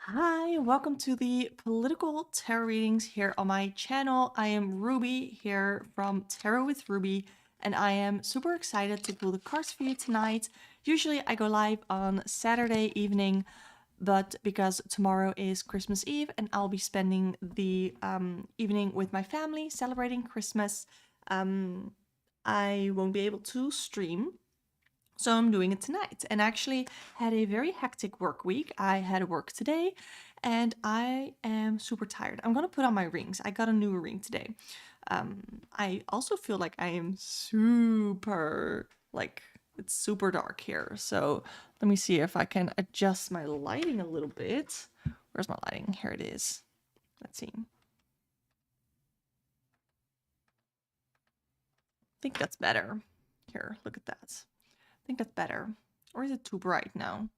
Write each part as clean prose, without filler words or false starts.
Hi, welcome to the political tarot readings here on my channel. I am Ruby here from Tarot with Ruby, and I am super excited to pull the cards for you tonight. Usually I go live on Saturday evening, but because tomorrow is Christmas Eve and I'll be spending the evening with my family celebrating Christmas, I won't be able to stream. So I'm doing it tonight, and actually had a very hectic work week. I had work today and I am super tired. I'm gonna put on my rings. I got a new ring today. I also feel like I am super, like, it's super dark here. So let me see if I can adjust my lighting a little bit. Where's my lighting? Here it is. Let's see. I think that's better. Here, look at that. I think that's better. Or is it too bright now?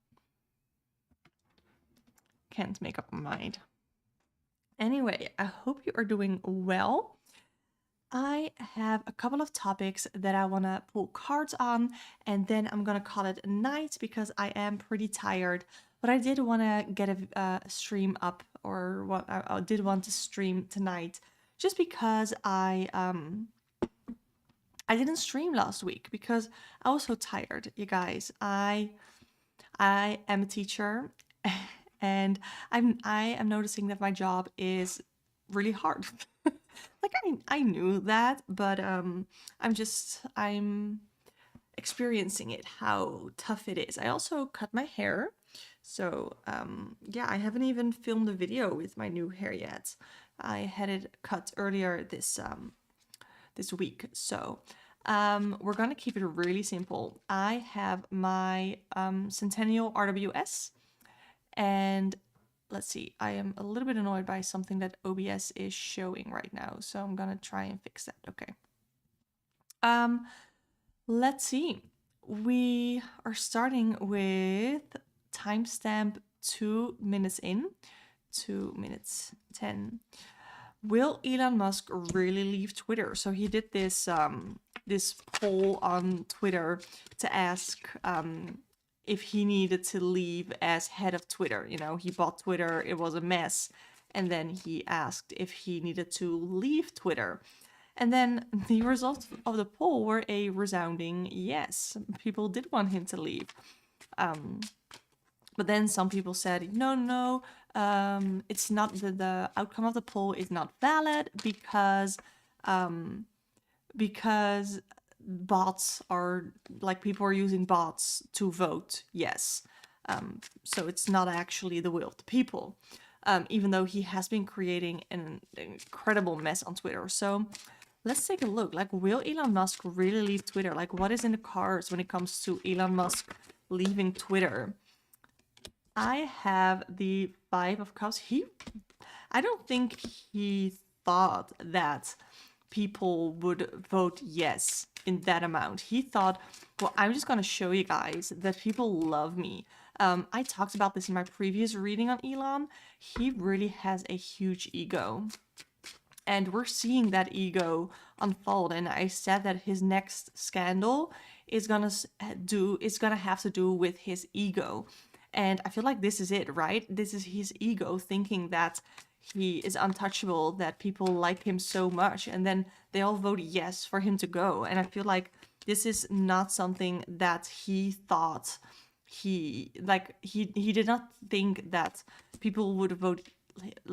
Can't make up my mind. Anyway, I hope you are doing well. I have a couple of topics that I want to pull cards on, and then I'm going to call it a night because I am pretty tired. But I did want to get a stream up, or what I did want to stream tonight, just because I didn't stream last week because I was so tired, you guys. I am a teacher and I am noticing that my job is really hard. Like I knew that, but I'm experiencing it, how tough it is. I also cut my hair. So yeah, I haven't even filmed a video with my new hair yet. I had it cut earlier this week. So we're gonna keep it really simple. I have my Centennial RWS, and let's see, I am a little bit annoyed by something that OBS is showing right now, so I'm gonna try and fix that. Okay. Let's see. We are starting with timestamp 2 minutes in, 2 minutes 10. Will Elon Musk really leave Twitter? So he did this poll on Twitter to ask if he needed to leave as head of Twitter. You know, he bought Twitter, it was a mess, and then he asked if he needed to leave Twitter. And then the results of the poll were a resounding yes. People did want him to leave. But then some people said, no, it's not the outcome of the poll is not valid because bots are, like, people are using bots to vote yes. So it's not actually the will of the people, even though he has been creating an incredible mess on Twitter. So let's take a look. Like, will Elon Musk really leave Twitter? Like, what is in the cards when it comes to Elon Musk leaving Twitter? I have the Five of Cups. I don't think he thought that people would vote yes in that amount. He thought, well, I'm just gonna show you guys that people love me. I talked about this in my previous reading on Elon. He really has a huge ego. And we're seeing that ego unfold. And I said that his next scandal is gonna have to do with his ego. And I feel like this is it, right? This is his ego thinking that he is untouchable, that people like him so much, and then they all vote yes for him to go. And I feel like this is not something that he thought he did not think that people would vote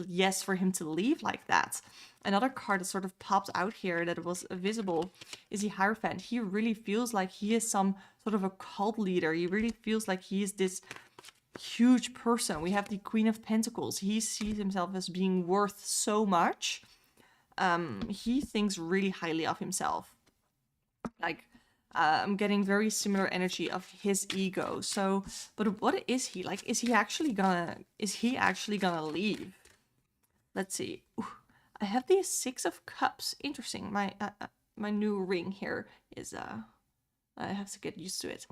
yes for him to leave like that. Another card that sort of popped out here that was visible is the Hierophant. He really feels like he is some sort of a cult leader. He really feels like he is this huge person. We have the Queen of Pentacles. He sees himself as being worth so much. He thinks really highly of himself. Like, I'm getting very similar energy of his ego. So, but what is he like? Is he actually gonna leave? Let's see. Ooh, I have the Six of Cups. Interesting. My new ring here is I have to get used to it.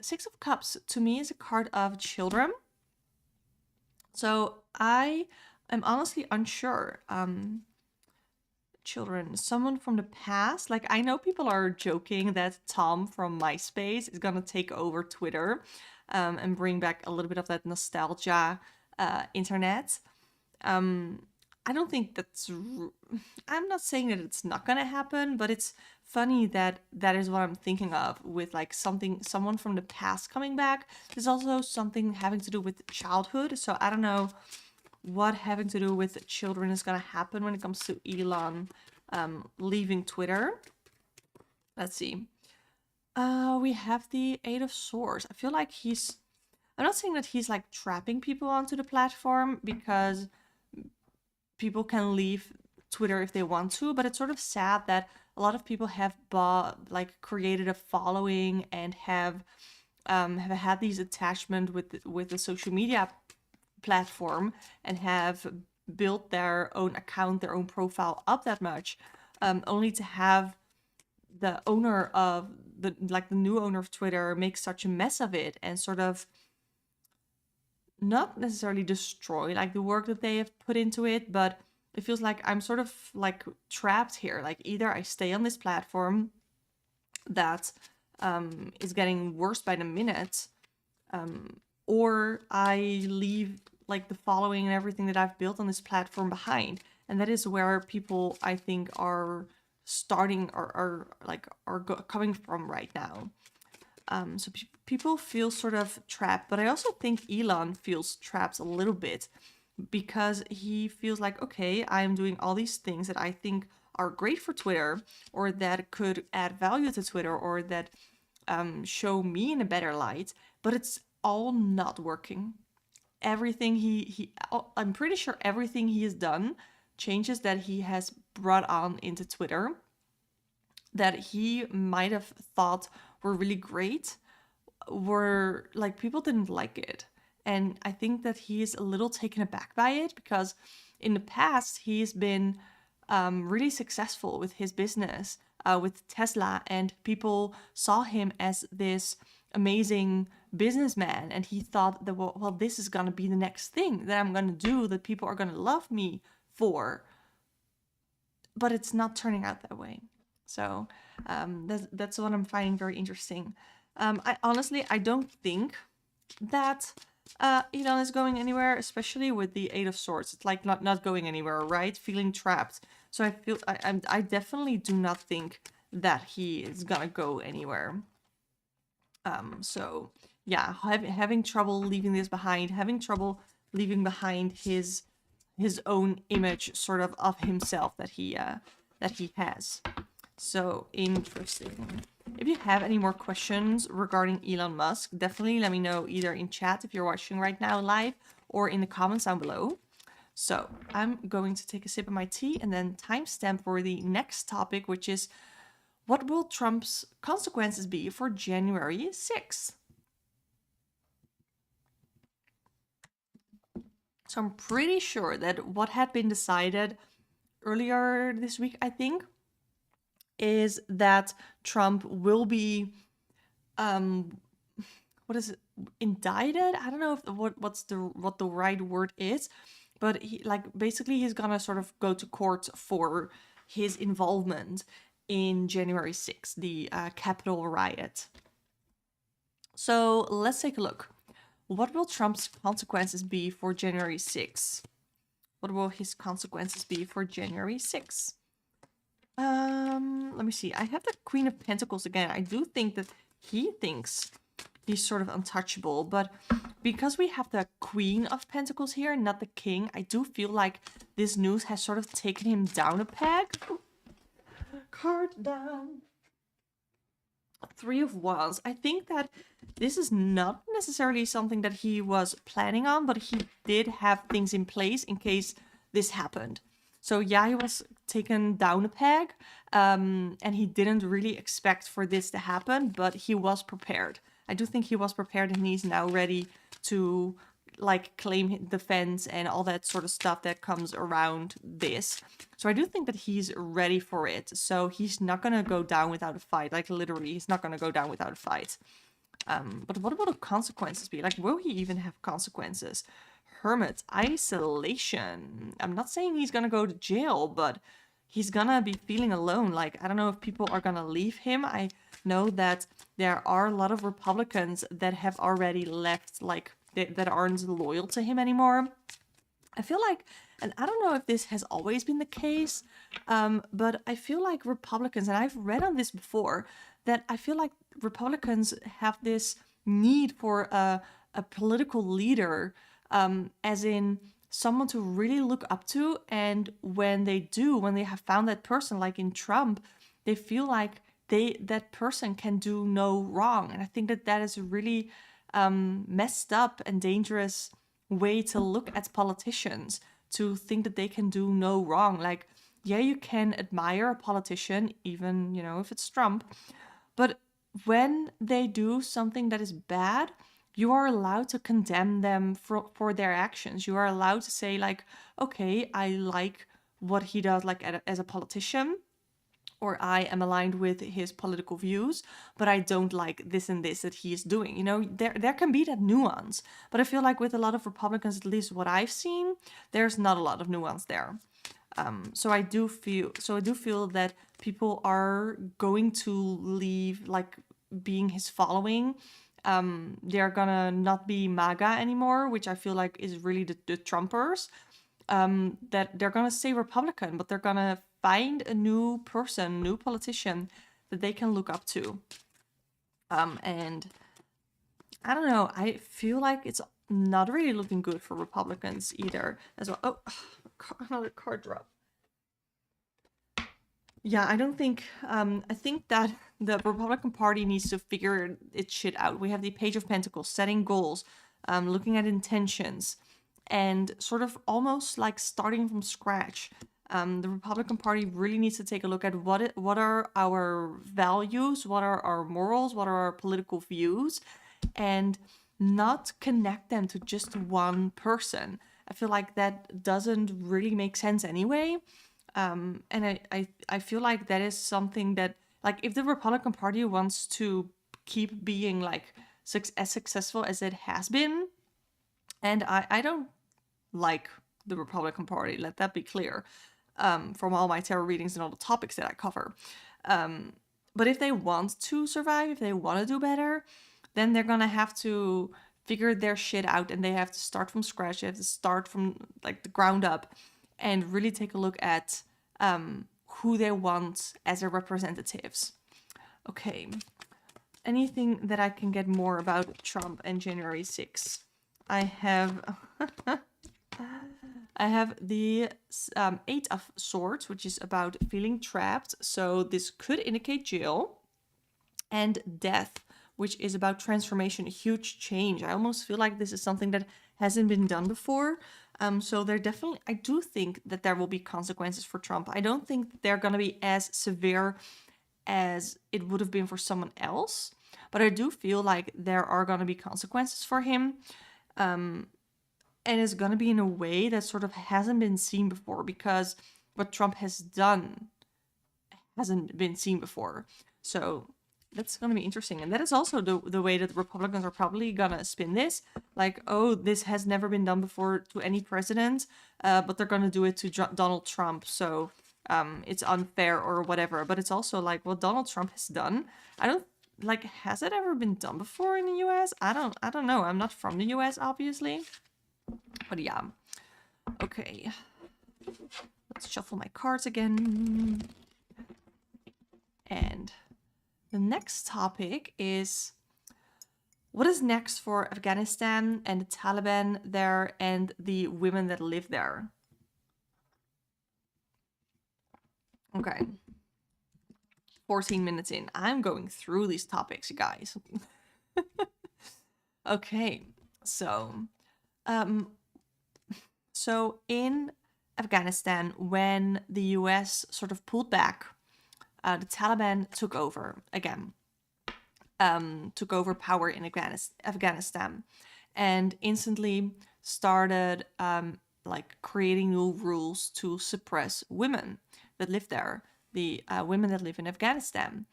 Six of Cups to me is a card of children. So I am honestly unsure. Children, someone from the past. Like, I know people are joking that Tom from MySpace is gonna take over Twitter and bring back a little bit of that nostalgia internet. I don't think I'm not saying that it's not gonna happen, but it's funny that that is what I'm thinking of with like someone from the past coming back. There's also something having to do with childhood, so I don't know what having to do with children is gonna happen when it comes to Elon leaving Twitter. Let's see. We have the Eight of Swords. I feel like I'm not saying that he's like trapping people onto the platform, because people can leave Twitter if they want to, but it's sort of sad that a lot of people have created a following and have had these attachment with the social media platform and have built their own account, their own profile up that much, only to have the owner of the new owner of Twitter make such a mess of it and sort of not necessarily destroy like the work that they have put into it, but it feels like I'm sort of like trapped here. Like either I stay on this platform that is getting worse by the minute, or I leave like the following and everything that I've built on this platform behind. And that is where people, I think, are starting or coming from right now. So people feel sort of trapped, but I also think Elon feels trapped a little bit, because he feels like, okay, I'm doing all these things that I think are great for Twitter, or that could add value to Twitter, or that show me in a better light, but it's all not working. Everything I'm pretty sure everything he has done, changes that he has brought on into Twitter, that he might have thought were really great, were like, people didn't like it. And I think that he is a little taken aback by it, because in the past he's been really successful with his business, with Tesla, and people saw him as this amazing businessman, and he thought that, well, this is gonna be the next thing that I'm gonna do, that people are gonna love me for. But it's not turning out that way. So that's what I'm finding very interesting. I don't think that Elon is going anywhere, especially with the Eight of Swords. It's like not going anywhere, right? Feeling trapped. So I definitely do not think that he is gonna go anywhere. So yeah, having trouble leaving this behind, having trouble leaving behind his own image, sort of himself that he has. So interesting. If you have any more questions regarding Elon Musk, definitely let me know, either in chat if you're watching right now live, or in the comments down below. So I'm going to take a sip of my tea and then timestamp for the next topic, which is, what will Trump's consequences be for January 6th? So I'm pretty sure that what had been decided earlier this week, I think, is that Trump will be what is it, indicted? I don't know if what the right word is, but basically he's gonna sort of go to court for his involvement in January 6th, the Capitol riot. So let's take a look. What will Trump's consequences be for January 6th? What will his consequences be for January 6th? Let me see. I have the Queen of Pentacles again. I do think that he thinks he's sort of untouchable, but because we have the Queen of Pentacles here, not the King, I do feel like this news has sort of taken him down a peg. Card down. Three of Wands. I think that this is not necessarily something that he was planning on, but he did have things in place in case this happened. So yeah, he was taken down a peg, and he didn't really expect for this to happen, but he was prepared. I do think he was prepared, and he's now ready to claim defense and all that sort of stuff that comes around this. So I do think that he's ready for it. So he's not gonna go down without a fight. Literally, he's not gonna go down without a fight. But what will the consequences be? Will he even have consequences? Hermit, isolation. I'm not saying he's gonna go to jail, but he's gonna be feeling alone. I don't know if people are gonna leave him. I know that there are a lot of Republicans that have already left that aren't loyal to him anymore. I feel like, and I don't know if this has always been the case, but I feel like Republicans, and I've read on this before, that I feel like Republicans have this need for a political leader, as in someone to really look up to. And when they do, when they have found that person, like in Trump, they feel like that person can do no wrong. And I think that is a really messed up and dangerous way to look at politicians, to think that they can do no wrong. Like, yeah, you can admire a politician, even, if it's Trump, but when they do something that is bad, you are allowed to condemn them for their actions. You are allowed to say, like, okay, I like what he does, like, as a politician, or I am aligned with his political views, but I don't like this and this that he is doing. There can be that nuance, but I feel like with a lot of Republicans, at least what I've seen, there's not a lot of nuance there. So I do feel that people are going to leave, like, being his following. They're gonna not be MAGA anymore, which I feel like is really the Trumpers. That they're gonna stay Republican, but they're gonna find a new person, new politician that they can look up to. And I don't know, I feel like it's not really looking good for Republicans either as well. Oh, another card drop. Yeah, I don't think, I think that the Republican Party needs to figure its shit out. We have the Page of Pentacles, setting goals, looking at intentions, and sort of almost like starting from scratch. The Republican Party really needs to take a look at what are our values, what are our morals, what are our political views, and not connect them to just one person. I feel like that doesn't really make sense anyway. And I feel like that is something that, like, if the Republican Party wants to keep being, like, as successful as it has been, and I don't like the Republican Party, let that be clear, from all my tarot readings and all the topics that I cover. But if they want to survive, if they want to do better, then they're gonna have to figure their shit out, and they have to start from scratch. They have to start from, like, the ground up, and really take a look at who they want as their representatives. Okay, anything that I can get more about Trump and January 6th? I have I have the Eight of Swords, which is about feeling trapped. So this could indicate jail. And Death, which is about transformation, huge change. I almost feel like this is something that hasn't been done before. So I do think that there will be consequences for Trump. I don't think they're going to be as severe as it would have been for someone else, but I do feel like there are going to be consequences for him. And it's going to be in a way that sort of hasn't been seen before, because what Trump has done hasn't been seen before. So that's going to be interesting. And that is also the way that the Republicans are probably going to spin this. Like, oh, this has never been done before to any president, but they're going to do it to Donald Trump. So it's unfair or whatever. But it's also like what Donald Trump has done. I don't, like, has it ever been done before in the US? I don't know. I'm not from the US, obviously. But yeah. Okay. Let's shuffle my cards again. And the next topic is, what is next for Afghanistan and the Taliban there and the women that live there? Okay. 14 minutes in. I'm going through these topics, you guys. Okay. So in Afghanistan, when the US sort of pulled back, the Taliban took over again, took over power in Afghanistan, and instantly started like creating new rules to suppress women that live there, the women that live in Afghanistan.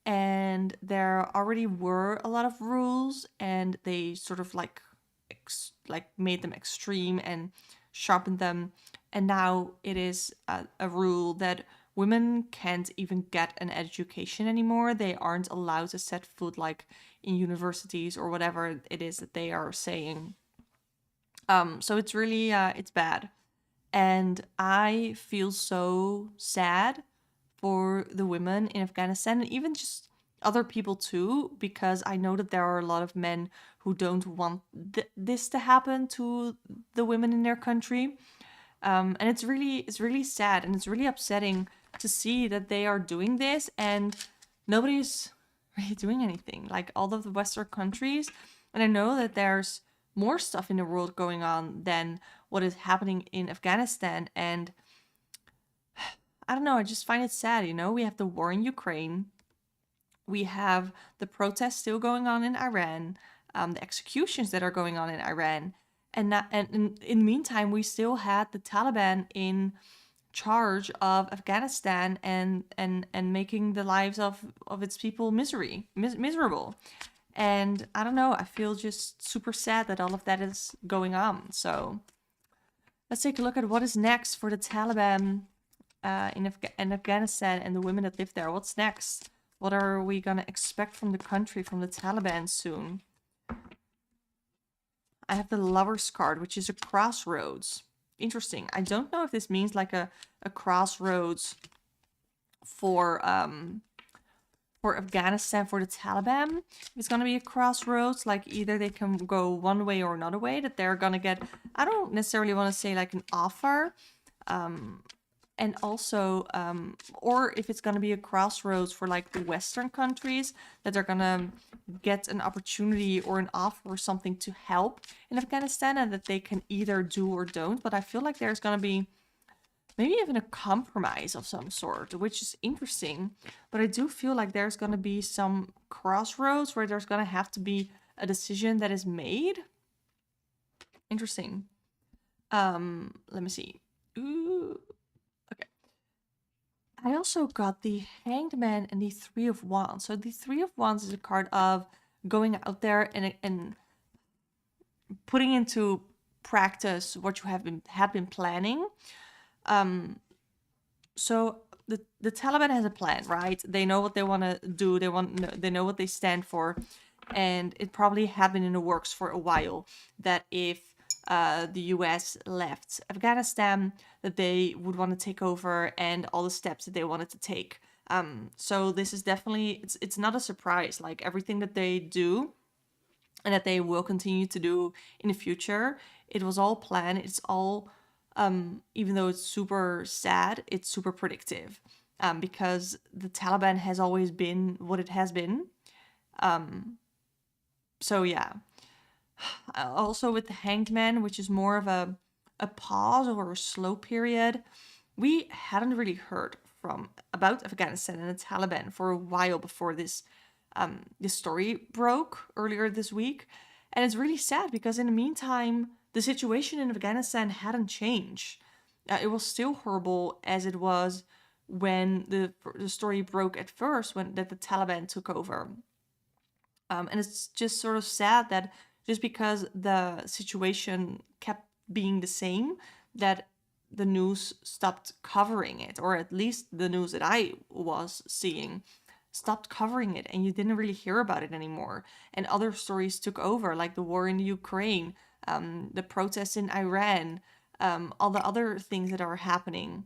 And there already were a lot of rules, and they sort of like made them extreme and sharpened them. And now it is a rule that women can't even get an education anymore. They aren't allowed to set foot like in universities or whatever it is that they are saying. So it's really it's bad. And I feel so sad for the women in Afghanistan and even just other people too, because I know that there are a lot of men who don't want this to happen to the women in their country. And it's really sad and it's really upsetting to see that they are doing this and nobody's really doing anything. Like all of the Western countries, and I know that there's more stuff in the world going on than what is happening in Afghanistan. And I don't know, I just find it sad. We have the war in Ukraine, we have the protests still going on in Iran, the executions that are going on in Iran, and in the meantime, we still had the Taliban in charge of Afghanistan and making the lives of its people miserable. And I don't know, I feel just super sad that all of that is going on. So let's take a look at what is next for the Taliban in Afghanistan and the women that live there. What's next? What are we gonna expect from the country, from the Taliban soon? I have the Lover's card, which is a crossroads. Interesting. I don't know if this means like a crossroads for Afghanistan for the Taliban. It's gonna be a crossroads, like either they can go one way or another way, that they're gonna get, I don't necessarily want to say like an offer, and also or if it's going to be a crossroads for like the Western countries, that they're going to get an opportunity or an offer or something to help in Afghanistan, and that they can either do or don't. But I feel like there's going to be maybe even a compromise of some sort, which is interesting. But I do feel like there's going to be some crossroads where there's going to have to be a decision that is made. Interesting. Let me see. Ooh. I also got the Hanged Man and the Three of Wands. So the Three of Wands is a card of going out there and putting into practice what you have been planning. So the Taliban has a plan, right? They know what they want to do. They know what they stand for, and it probably had been in the works for a while that if the US left Afghanistan, that they would want to take over and all the steps that they wanted to take. So this is definitely, it's not a surprise. Like everything that they do and that they will continue to do in the future, it was all planned. It's all, even though it's super sad, it's super predictive, because the Taliban has always been what it has been. So yeah. Also with the Hanged Man, which is more of a pause or a slow period, we hadn't really heard from about Afghanistan and the Taliban for a while before this story broke earlier this week. And it's really sad because in the meantime, the situation in Afghanistan hadn't changed. It was still horrible as it was when the story broke at first, when that the Taliban took over. And it's just sort of sad that just because the situation kept being the same, that the news stopped covering it, or at least the news that I was seeing stopped covering it, and you didn't really hear about it anymore. And other stories took over, like the war in Ukraine, the protests in Iran, all the other things that are happening.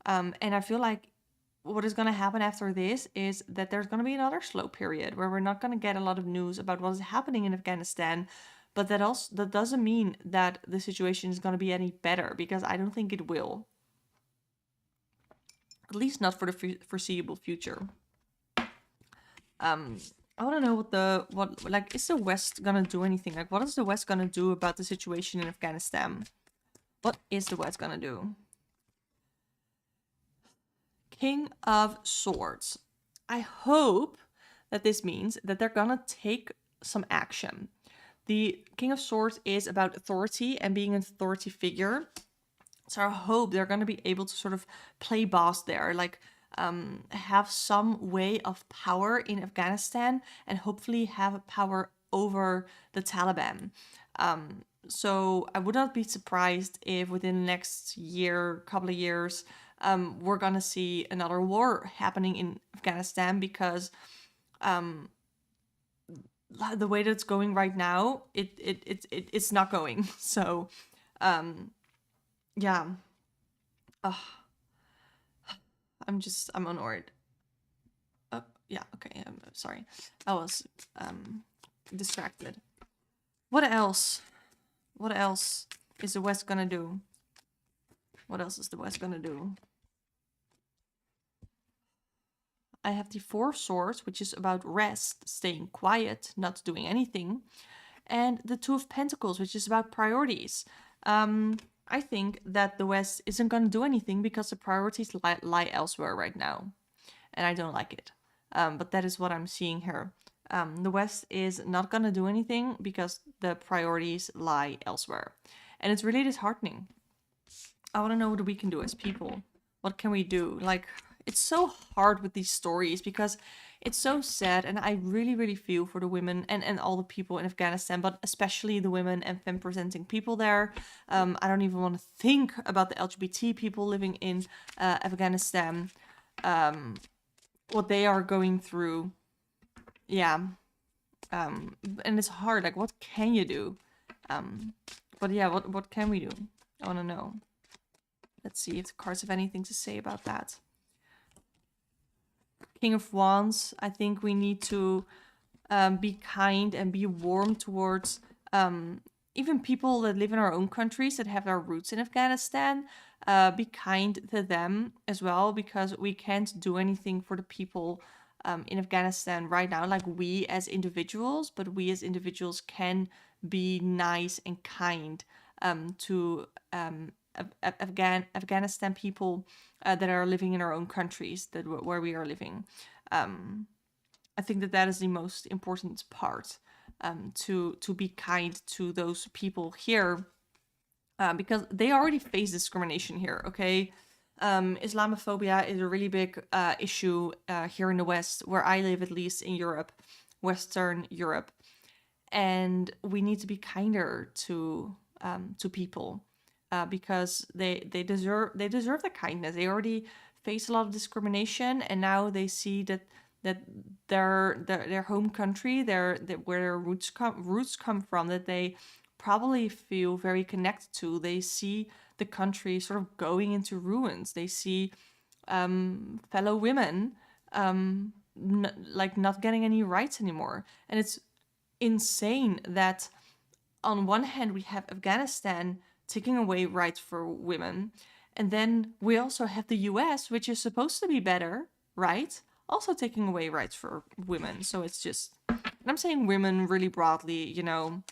And I feel like what is going to happen after this is that there's going to be another slow period where we're not going to get a lot of news about what is happening in Afghanistan. But that doesn't mean that the situation is going to be any better, because I don't think it will. At least not for the foreseeable future. I want to know what like, is the West gonna do anything? Like, what is the West gonna do about the situation in Afghanistan? What is the West gonna do? King of Swords. I hope that this means that they're gonna take some action. The King of Swords is about authority and being an authority figure. So I hope they're gonna be able to sort of play boss there, like have some way of power in Afghanistan and hopefully have power over the Taliban. So I would not be surprised if within the next year, couple of years, we're gonna see another war happening in Afghanistan, because the way that it's going right now, it's not going. So, yeah. Ugh, I'm annoyed. Yeah, okay, I'm sorry. I was distracted. What else? What else is the West gonna do? What else is the West gonna do? I have the Four Swords, which is about rest, staying quiet, not doing anything, and the Two of Pentacles, which is about priorities. I think that the West isn't going to do anything because the priorities lie elsewhere right now, and I don't like it. But that is what I'm seeing here. The West is not going to do anything because the priorities lie elsewhere, and it's really disheartening. I want to know what we can do as people. What can we do? Like, it's so hard with these stories because it's so sad, and I really, really feel for the women and all the people in Afghanistan, but especially the women and femme presenting people there. I don't even want to think about the LGBT people living in Afghanistan, what they are going through. Yeah. And it's hard. Like, what can you do? But yeah, what can we do? I want to know. Let's see if the cards have anything to say about that. King of Wands, I think we need to be kind and be warm towards even people that live in our own countries that have their roots in Afghanistan. Be kind to them as well, because we can't do anything for the people in Afghanistan right now, like we as individuals, but we as individuals can be nice and kind to Afghanistan people that are living in our own countries, where we are living. I think that is the most important part, to be kind to those people here, because they already face discrimination here. Okay, Islamophobia is a really big issue here in the West, where I live, at least in Europe, Western Europe, and we need to be kinder to people. Because they deserve the kindness. They already face a lot of discrimination, and now they see that their home country, where their roots come from, that they probably feel very connected to. They see the country sort of going into ruins. They see fellow women not getting any rights anymore, and it's insane that on one hand we have Afghanistan taking away rights for women, and then we also have the US, which is supposed to be better, right? Also taking away rights for women. So it's just, and I'm saying women really broadly, you know.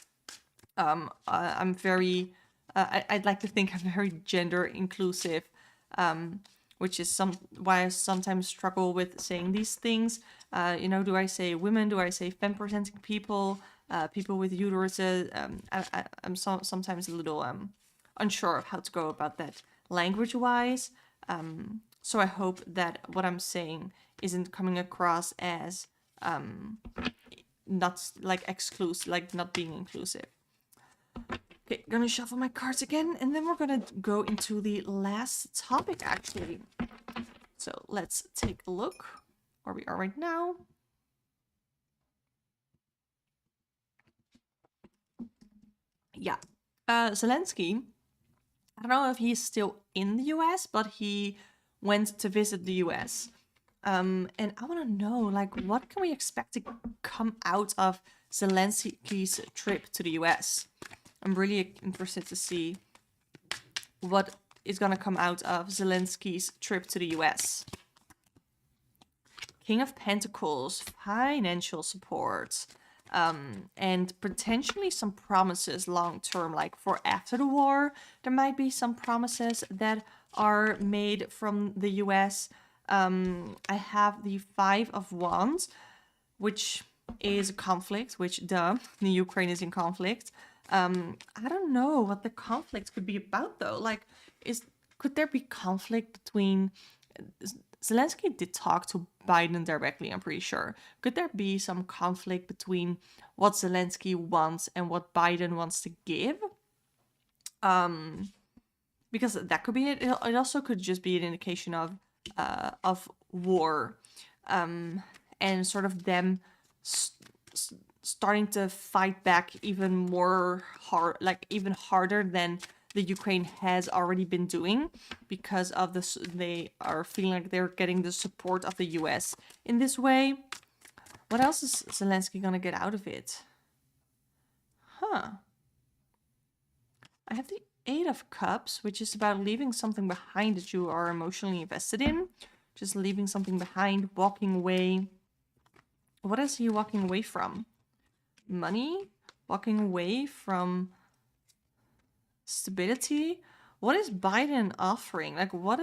I'm very, I'd like to think I'm very gender inclusive, which is why I sometimes struggle with saying these things. You know, do I say women? Do I say femme presenting people? People with uteruses? I'm sometimes a little unsure of how to go about that language-wise. So I hope that what I'm saying isn't coming across as not like exclusive, like not being inclusive. Okay, gonna shuffle my cards again, and then we're gonna go into the last topic, actually. So let's take a look where we are right now. Yeah, Zelensky, I don't know if he's still in the US, but he went to visit the US. And I want to know, like, what can we expect to come out of Zelensky's trip to the US? I'm really interested to see what is going to come out of Zelensky's trip to the US. King of Pentacles, financial support, and potentially some promises long term, like for after the war. There might be some promises that are made from the US. I have the Five of Wands, which is a conflict, which, duh, the Ukraine is in conflict. I don't know what the conflict could be about, though. Like, could there be conflict between... Zelensky did talk to Biden directly, I'm pretty sure. Could there be some conflict between what Zelensky wants and what Biden wants to give? Because that could be it. It also could just be an indication of war, and sort of them starting to fight back even more hard, like even harder than the Ukraine has already been doing, because of this. They are feeling like they're getting the support of the US in this way. What else is Zelensky gonna get out of it? Huh. I have the Eight of Cups, which is about leaving something behind that you are emotionally invested in. Just leaving something behind, walking away. What is he walking away from? Money? Walking away from stability? What is Biden offering? Like, what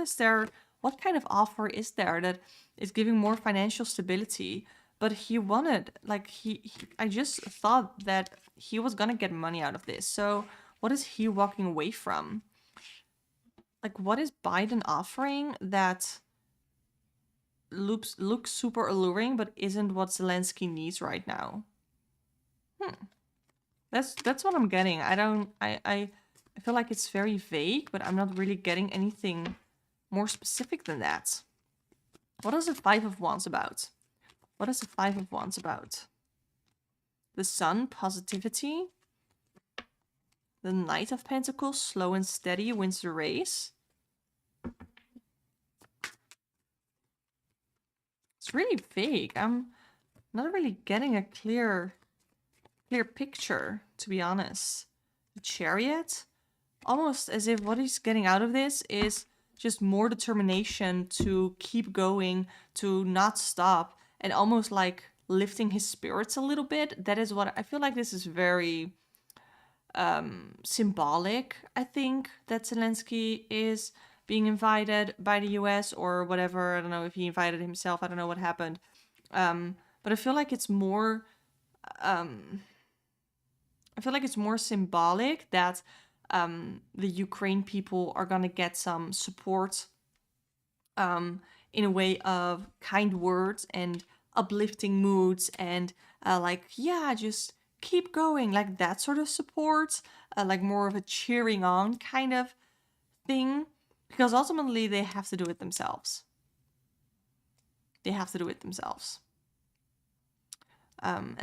kind of offer is there that is giving more financial stability? But he wanted, like, I just thought that he was gonna get money out of this. So what is he walking away from? Like, what is Biden offering that looks super alluring, but isn't what Zelensky needs right now? That's what I'm getting. I feel like it's very vague, but I'm not really getting anything more specific than that. What is the Five of Wands about? What is the Five of Wands about? The Sun, positivity. The Knight of Pentacles, slow and steady, wins the race. It's really vague. I'm not really getting a clear picture, to be honest. The Chariot, almost as if what he's getting out of this is just more determination to keep going, to not stop, and almost like lifting his spirits a little bit. That is what I feel like. This is very symbolic. I think that Zelensky is being invited by the US or whatever. I don't know if he invited himself. I don't know what happened. But I feel like it's more symbolic that the Ukraine people are gonna get some support in a way of kind words and uplifting moods and like, yeah, just keep going, like that sort of support, like more of a cheering on kind of thing, because ultimately they have to do it themselves. And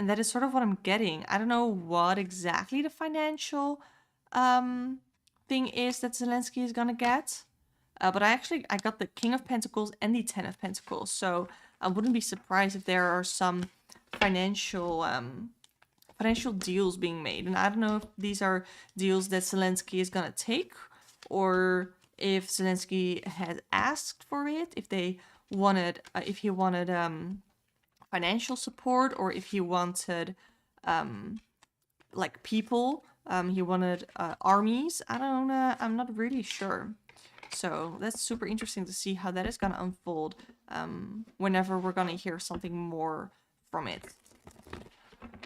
that is sort of what I'm getting. I don't know what exactly the financial thing is that Zelensky is gonna get. But I got the King of Pentacles and the Ten of Pentacles. So I wouldn't be surprised if there are some financial deals being made. And I don't know if these are deals that Zelensky is gonna take, or if Zelensky has asked for it, if he wanted financial support, or if he wanted like people. He wanted armies. I don't know. I'm not really sure. So that's super interesting to see how that is going to unfold whenever we're going to hear something more from it.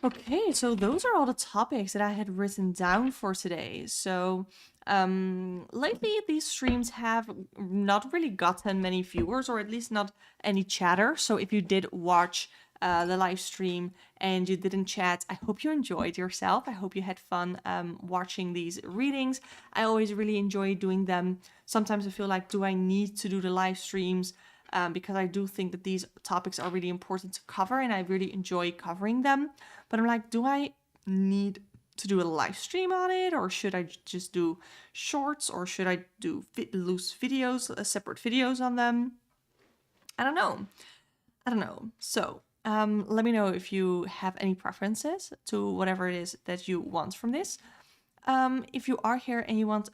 Okay, so those are all the topics that I had written down for today. So lately these streams have not really gotten many viewers, or at least not any chatter. So if you did watch the live stream and you didn't chat, I hope you enjoyed yourself. I hope you had fun watching these readings. I always really enjoy doing them. Sometimes I feel like, do I need to do the live streams? Because I do think that these topics are really important to cover and I really enjoy covering them. But I'm like, do I need to do a live stream on it, or should I just do shorts, or should I do loose videos, separate videos on them? I don't know. So let me know if you have any preferences to whatever it is that you want from this. If you are here and you want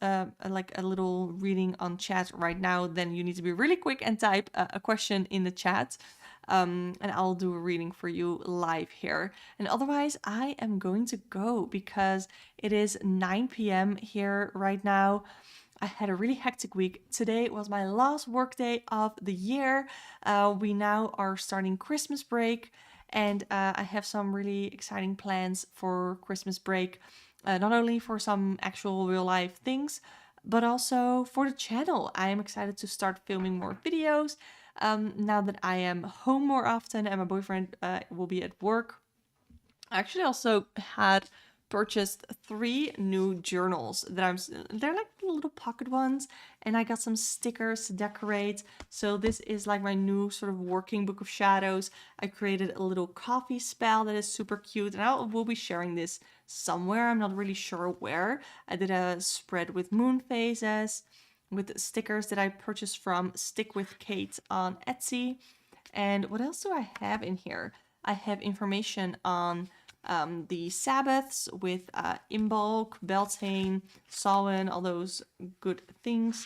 like a little reading on chat right now, then you need to be really quick and type a question in the chat. And I'll do a reading for you live here. And otherwise, I am going to go because it is 9 p.m. here right now. I had a really hectic week. Today was my last work day of the year. We now are starting Christmas break, and I have some really exciting plans for Christmas break. Not only for some actual real life things, but also for the channel. I am excited to start filming more videos now that I am home more often and my boyfriend will be at work. I actually also had purchased 3 new journals that they're like little pocket ones, and I got some stickers to decorate. So this is like my new sort of working book of shadows. I created a little coffee spell that is super cute, and I will be sharing this somewhere. I'm not really sure where. I did a spread with moon phases with stickers that I purchased from Stick with Kate on Etsy. And what else do I have in here? I have information on the Sabbaths with Imbolc, Beltane, Samhain, all those good things.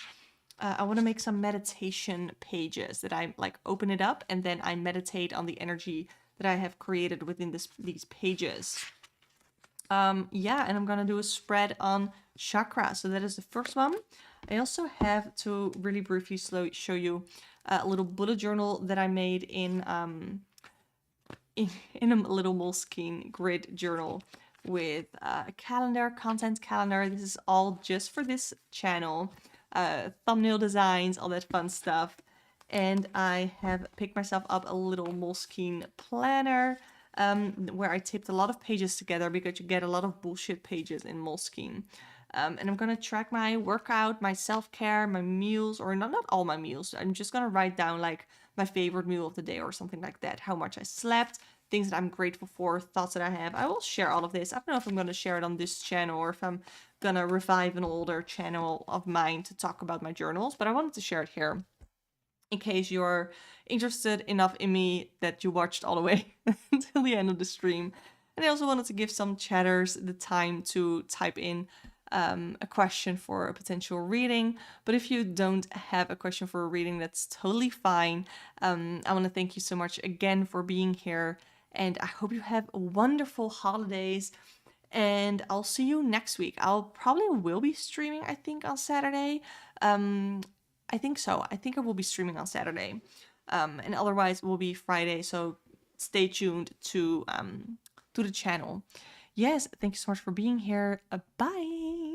I want to make some meditation pages that I like open it up and then I meditate on the energy that I have created within these pages. Yeah, and I'm gonna do a spread on chakra. So that is the first one. I also have to really briefly show you a little bullet journal that I made in a little Moleskine grid journal with a calendar, content calendar. This is all just for this channel. Thumbnail designs, all that fun stuff. And I have picked myself up a little Moleskine planner where I taped a lot of pages together because you get a lot of bullshit pages in Moleskine. And I'm gonna track my workout, my self-care, my meals, or not all my meals. I'm just gonna write down like my favorite meal of the day or something like that. How much I slept, things that I'm grateful for, thoughts that I have. I will share all of this. I don't know if I'm gonna share it on this channel or if I'm gonna revive an older channel of mine to talk about my journals, but I wanted to share it here in case you're interested enough in me that you watched all the way until the end of the stream. And I also wanted to give some chatters the time to type in a question for a potential reading. But if you don't have a question for a reading, that's totally fine. I want to thank you so much again for being here. And I hope you have wonderful holidays. And I'll see you next week. I'll probably will be streaming, I think, on Saturday. I think so. I think I will be streaming on Saturday. And otherwise it will be Friday. So stay tuned to the channel. Yes, thank you so much for being here. Bye.